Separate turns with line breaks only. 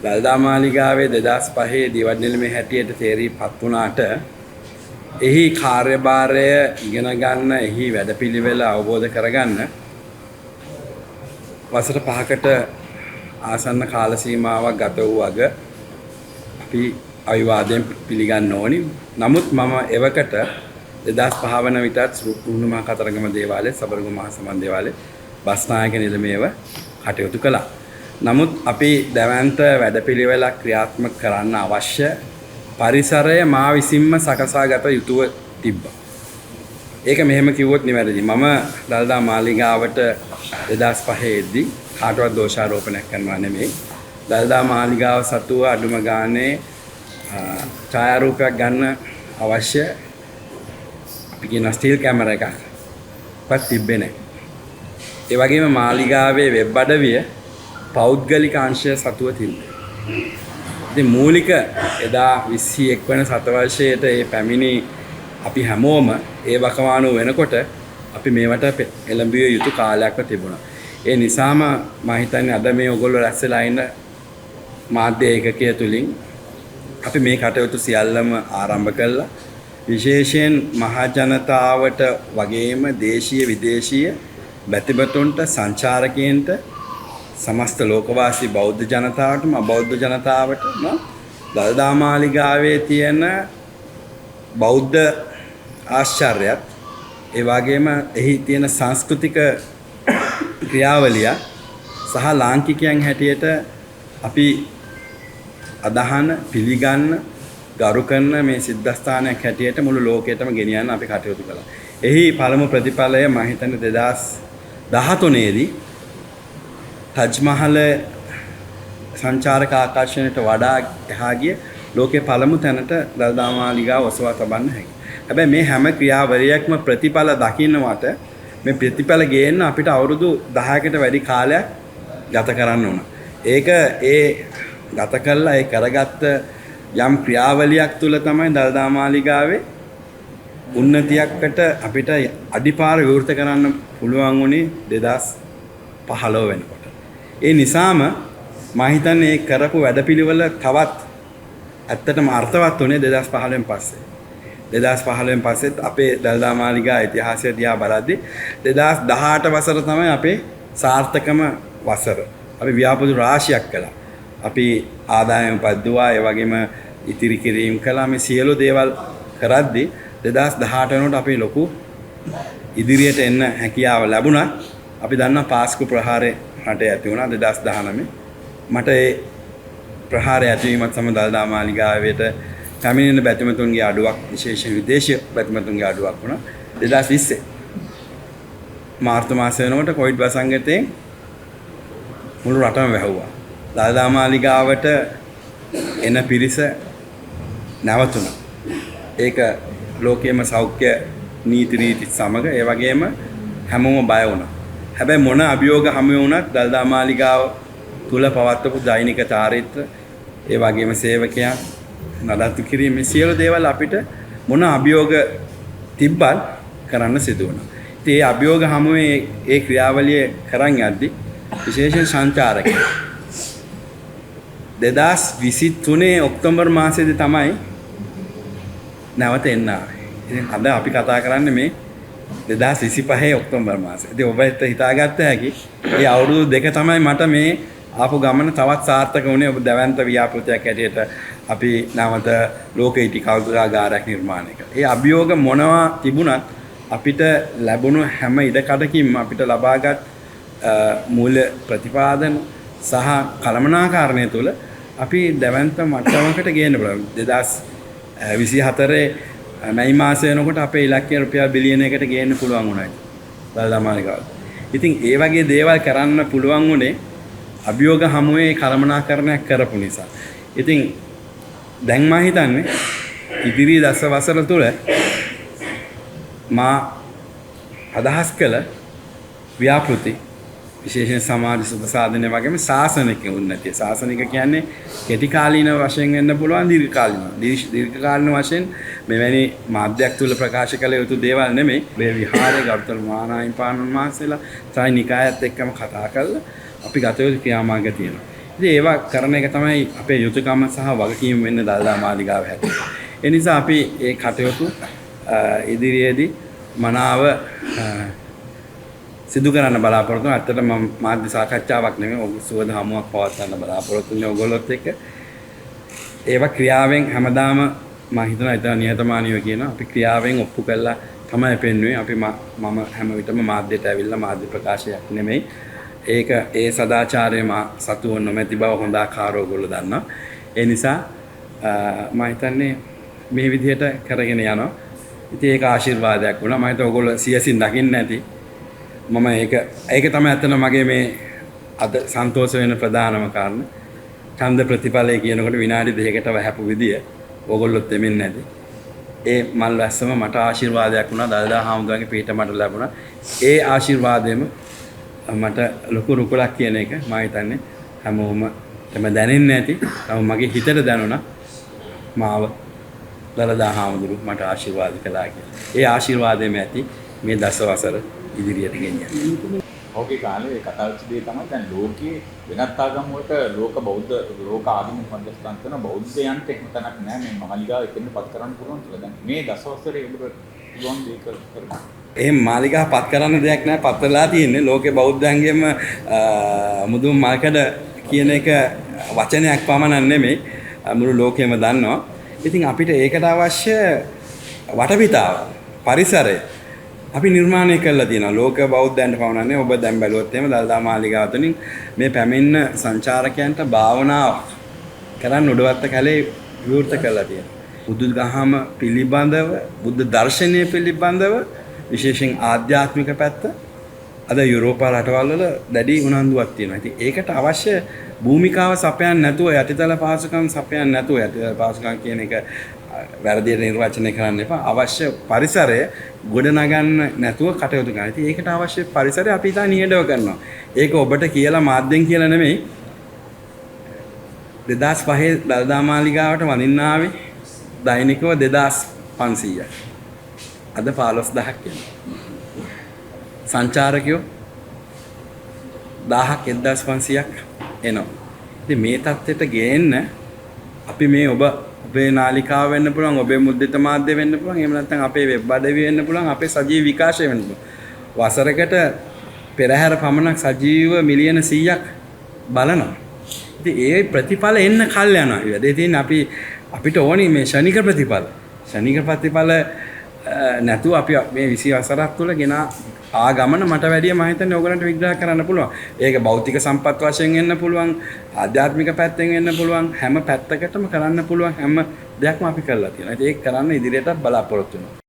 දළදා මාලිගාවේ 2005 දිවයින නිලමේ හැටියට තේරීපත් වුණාට එහි කාර්යභාරය ඉගෙන ගන්න, එහි වැඩපිළිවෙල අවබෝධ කරගන්න වසර 5කට ආසන්න කාල සීමාවක් ගත වූ අග අපි අවිවාදයෙන් පිළිගන්න ඕනි. නමුත් මම එවකට 2005 වන විටත් රුහුණු මහ කතරගම දේවාලයේ, සබරගමු මහ සමන් දේවාලයේ බස්නායක නිලමේව කටයුතු කළා. නමුත් අපි දැවැන්ත වැඩපිළිවෙලක් ක්‍රියාත්මක කරන්න අවශ්‍ය පරිසරය මා විසින්ම සකසාගත යුතුව තිබ්බා. ඒක මෙහෙම කිව්වොත් නිවැරදි. මම දළදා මාලිගාවට 2005 දී කාටවත් දෝෂාරෝපණයක් කරනවා නෙමෙයි. දළදා මාලිගාව සතුව අඩුම ගානේ ඡායාරූපයක් ගන්න අවශ්‍ය අපි කියන ස්ටිල් කැමරා එකක්වත් තිබ්බේ නැහැ. ඒ වගේම මාලිගාවේ වෙබ් අඩවිය පෞද්ගලික අංශය සතුව තිබ්බේ. ඉතින් මූලික එදා 21 වන සතවර්ෂයට මේ පැමිණි අපි හැමෝම ඒ වකවානුව වෙනකොට අපි මේවට එළඹිය යුතු කාලයක්ව තිබුණා. ඒ නිසාම මම හිතන්නේ අද මේ ඔයගොල්ලෝ රැස් වෙලා ඉන්න මාධ්‍ය ඒකකය තුලින් අපි මේ කටයුතු සියල්ලම ආරම්භ කළා. විශේෂයෙන් මහ ජනතාවට වගේම දේශීය විදේශීය බැතිබතුන්ට, සංචාරකයන්ට, සමස්ත ලෝකවාසී බෞද්ධ ජනතාවටම අබෞද්ධ ජනතාවටම දළදා මාලිගාවේ තියෙන බෞද්ධ ආශ්චර්යයත් ඒ වගේම එහි තියෙන සංස්කෘතික ක්‍රියාවලිය සහ ලාංකිකයන් හැටියට අපි අදහන, පිළිගන්න, ගරු කරන මේ සිද්ධාස්ථානයක් හැටියට මුළු ලෝකෙටම ගෙනියන්න අපි කටයුතු කළා. එහි පළමු ප්‍රතිඵලය මම හිතන්නේ 2013 දී තජ් මහල් සංචාරක ආකර්ෂණයට වඩා එහා ගිය ලෝකේ පළමු තැනට දළදා මාලිගාව ඔසවා තබන්න හැකියි. හැබැයි මේ හැම ක්‍රියාවලියක්ම ප්‍රතිඵල දකින්නවට මේ ප්‍රතිඵල ගේන්න අපිට අවුරුදු 10කට වැඩි කාලයක් ගත කරන්න ඕන. ඒක ගත කළා ඒ කරගත්ත යම් ක්‍රියාවලියක් තුල තමයි දළදා මාලිගාවේ උන්නතියකට අපිට අඩිපාර විවෘත කරන්න පුළුවන් වුණේ 2015 වෙනකොට. ඒ නිසාම මම හිතන්නේ මේ කරපු වැඩපිළිවෙල තවත් ඇත්තටම අර්ථවත් වුණේ 2015න් පස්සේ. 2015න් පස්සෙත් අපේ දළදා මාලිගා ඉතිහාසය දිහා බලද්දී 2018 වසර තමයි අපේ සාර්ථකම වසර. අපි ව්‍යාපෘති රාශියක් කළා. අපි ආදායම පද්දුවා, ඒ වගේම ඉතිරි කිරීම කළා. මේ සියලු දේවල් කරද්දී 2018 වෙනකොට අපි ලොකු ඉදිරියට එන්න හැකියාව ලැබුණා. අපි දන්නා පාස්කු ප්‍රහාරය රටේ ඇති වුණා 2019. මට ඒ ප්‍රහාරය ඇතිවීමත් සමග දළදා මාලිගාවට පැමිණෙන බැතිමතුන්ගේ අඩුවක්, විශේෂයෙන් විදේශීය බැතිමතුන්ගේ අඩුවක් වුණා. 2020 මාර්තු මාසය වෙනකොට කොවිඩ් වසංගතයෙන් මුළු රටම වැහුවා. දළදා මාලිගාවට එන පිරිස නැවතුණා. ඒක ලෝකයේම සෞඛ්‍ය නීති රීති සමග ඒ වගේම හැමෝම බය වුණා. හැබැයි මොන අභියෝග හමු වුණත් දළදා මාලිගාව තුල පවත්වපු දෛනික චාරිත්‍ර, ඒ වගේම සේවකයන් නඩත්තු කිරීම, මේ සියලු දේවල් අපිට මොන අභියෝග තිබ්බත් කරන්න සිදු වුණා. ඉතින් ඒ අභියෝග හමුවේ ඒ ක්‍රියාවලිය කරන් යද්දි විශේෂයෙන් සංචාරකයන් 2023 ඔක්තෝබර් මාසයේදී තමයි නැවත එන්න ආවේ. ඉතින් අද අපි කතා කරන්නේ මේ 2025 ඔක්තෝබර් මාසය. ඉතින් ඔබට හිතාගත්ත හැකි ඒ අවුරුදු දෙක තමයි මට මේ ආපු ගමන තවත් සාර්ථක වුණේ. ඔබ දැවැන්ත ව්‍යාපෘතියක් ඇටියට අපි නැවත ලෝක ඉටි කෞතුකාගාරයක් නිර්මාණය කළා. ඒ අභියෝග මොනවා තිබුණත් අපිට ලැබුණු හැම ඉඩකඩකින්ම අපිට ලබාගත් මූල්‍ය ප්‍රතිපාදන සහ කළමනාකරණය තුළ අපි දැවැන්ත මට්ටමකට ගේන්න පුළුවන්. 2024 මැයි මාසය වෙනකොට අපේ ඉලක්කය රුපියල් බිලියනයකට ගේන්න පුළුවන් වුණා. දළදා මාලිගාව. ඉතින් ඒ වගේ දේවල් කරන්න පුළුවන් උනේ අභියෝග හමුවේ කළමනාකරණයක් කරපු නිසා. ඉතින් දැන් මම හිතන්නේ ඉදිරි දස වසර තුළ මා අදහස් කළ ව්‍යාපෘති විශේෂයෙන් සමාජ සුබසාධනය වගේම ශාසනික උන්නතිය. ශාසනික කියන්නේ කෙටි කාලීන වශයෙන් වෙන්න පුළුවන්, දීර්ඝ කාලීන වශයෙන් මෙවැනි මාධ්‍යයක් තුල ප්‍රකාශ කළ යුතු දේවල් නෙමෙයි. මේ විහාරයේ ගෞතම මහානායකයන් වහන්සේලා සායි නිකායත් එක්කම කතා කරලා අපි ගත යුතු ක්‍රියාමාර්ග තියෙනවා. ඉතින් ඒවා කරන එක තමයි අපේ යුතුයකම සහ වගකීම වෙන්නේ දළදා මාලිගාව හැටියට. ඒ නිසා අපි ඒ කටයුතු ඉදිරියේදී මනාව සිදු කරන්න බලාපොරොත්තු වෙනවා. ඇත්තටම මම මාධ්‍ය සාකච්ඡාවක් නෙමෙයි ඔය සුවද හමුවක් පවත්වන්න බලාපොරොත්තු වෙන්නේ ඔයගොල්ලොත් එක්ක. ඒවා ක්‍රියාවෙන් හැමදාම මම හිතනවා ඉතින් නිහතමානීව කියනවා අපි ක්‍රියාවෙන් ඔප්පු කළා තමයි පෙන්වන්නේ. අපි මම හැම විටම මාධ්‍යයට ඇවිල්ලා මාධ්‍ය ප්‍රකාශයක් නෙමෙයි. ඒක ඒ සදාචාරය මා සතුව නොමැති බව හොඳ ආකාරව ඔයගොල්ලෝ දන්නවා. ඒ නිසා මම හිතන්නේ මේ විදිහට කරගෙන යනවා. ඉතින් ඒක ආශිර්වාදයක් වුණා. මම හිතුවා ඔයගොල්ලෝ සියසින් දකින්න ඇති. මම ඒක තමයි අතන මගේ මේ අද සන්තෝෂ වෙන ප්‍රධානම කාරණා. ඡන්ද ප්‍රතිඵලය කියනකොට විනාඩි 2කට වැහපු විදිය ඕගොල්ලොත් දෙමින් නැති. ඒ මල් වැස්සම මට ආශිර්වාදයක් වුණා. දළදා හාමුදුරන්ගේ පිට මට ලැබුණා. ඒ ආශිර්වාදෙම මට ලොකු රුකුලක් කියන එක මම හිතන්නේ හැමෝම තම දැනෙන්නේ නැති. තම මගේ හිතට දැනුණා. මාව දළදා හාමුදුරු මට ආශිර්වාද කළා කියලා. ඒ ආශිර්වාදෙම ඇති මේ දසවසර ඉදිරියට ගෙනියන්න.
ඔහුගේ කාලේ කතා වෙච්ච දේ තමයි දැන් ලෝකයේ වෙනත් ආගම් වලට ලෝක ආගමික මධ්‍යස්ථාන කරන බෞද්ධයන්ට එහෙම තැනක් නැහැ මේ මාලිගාව එතෙන් පත් කරන්න පුළුවන් කියලා. දැන් මේ දසවසරේ ඔබට පුළුවන් දේ කරන්න.
එහෙම මාලිගාව පත් කරන්න දෙයක් නැහැ. පත් වෙලා තියෙන්නේ ලෝකේ බෞද්ධයන්ගෙම මුදුන් මල්කඩ කියන එක වචනයක් පමණක් නෙමෙයි. මුළු ලෝකෙම දන්නවා. ඉතින් අපිට ඒකට අවශ්‍ය වටපිටාව පරිසරය අපි නිර්මාණය කරලා තියෙනවා. ලෝක බෞද්ධයන්ට පවණන්නේ ඔබ දැන් බැලුවොත් එහෙම දළදා මාලිගාව තුළින් මේ පැමිණ සංචාරකයන්ට භාවනාව කරන්න උඩවත්ත කැලේ විවෘත කරලා තියෙනවා. බුදු දහම පිළිබඳව, බුද්ධ දර්ශනය පිළිබඳව විශේෂයෙන් ආධ්‍යාත්මික පැත්ත අද යුරෝපා රටවල් වල දැඩි උනන්දුවක් තියෙනවා. ඉතින් ඒකට අවශ්‍ය භූමිකාව සපයන්න නැතුව යටිතල පහසුකම් සපයන්න නැතුව යටිතල පහසුකම් කියන එක වැරදියට නිර්වචනය කරන්න එපා. අවශ්‍ය පරිසරය ගොඩනගන්න නැතුව කටයුතු කරන්න. ඉතින් ඒකට අවශ්‍ය පරිසරය අපි ඉතින් නියඩව කරනවා. ඒක ඔබට කියලා මාධ්‍යෙන් කියලා නෙමෙයි. 2005 දළදා මාලිගාවට වඳින්න ආවේ දෛනිකව 2500ක්. අද 15000ක් වෙනවා. සංචාරකයෝ 1000ක් 1500ක් එනවා. ඉතින් මේ தත්ත්වයට ගේන්න අපි මේ ඔබේ නාලිකාව වෙන්න පුළුවන්, ඔබේ මුද්‍රිත මාධ්‍ය වෙන්න පුළුවන්, එහෙම නැත්නම් අපේ වෙබ් අඩවි වෙන්න පුළුවන්, අපේ සජීව විකාශය වෙන්න පුළුවන්. වසරකට පෙරහැර පමණක් සජීව මිලියන 100ක් බලනවා. ඉතින් ඒ ප්‍රතිඵල එන්න කල් යනවා. ඒ තියෙන අපිට ඕනි මේ ශනික ප්‍රතිඵල. ශනික ප්‍රතිඵල නැතුව අපි මේ 20 වසරක් තුළ ගෙන ආගමන මට වැඩිය මම හිතන්නේ ඕගලන්ට විග්‍රහ කරන්න පුළුවන්. ඒක භෞතික සම්පත් වශයෙන් වෙන්න පුළුවන්, ආධ්‍යාත්මික පැත්තෙන් වෙන්න පුළුවන්, හැම පැත්තකටම කරන්න පුළුවන් හැම දෙයක්ම අපි කරලා තියෙනවා. ඒක කරන්න ඉදිරියට බලාපොරොත්තු වෙනවා.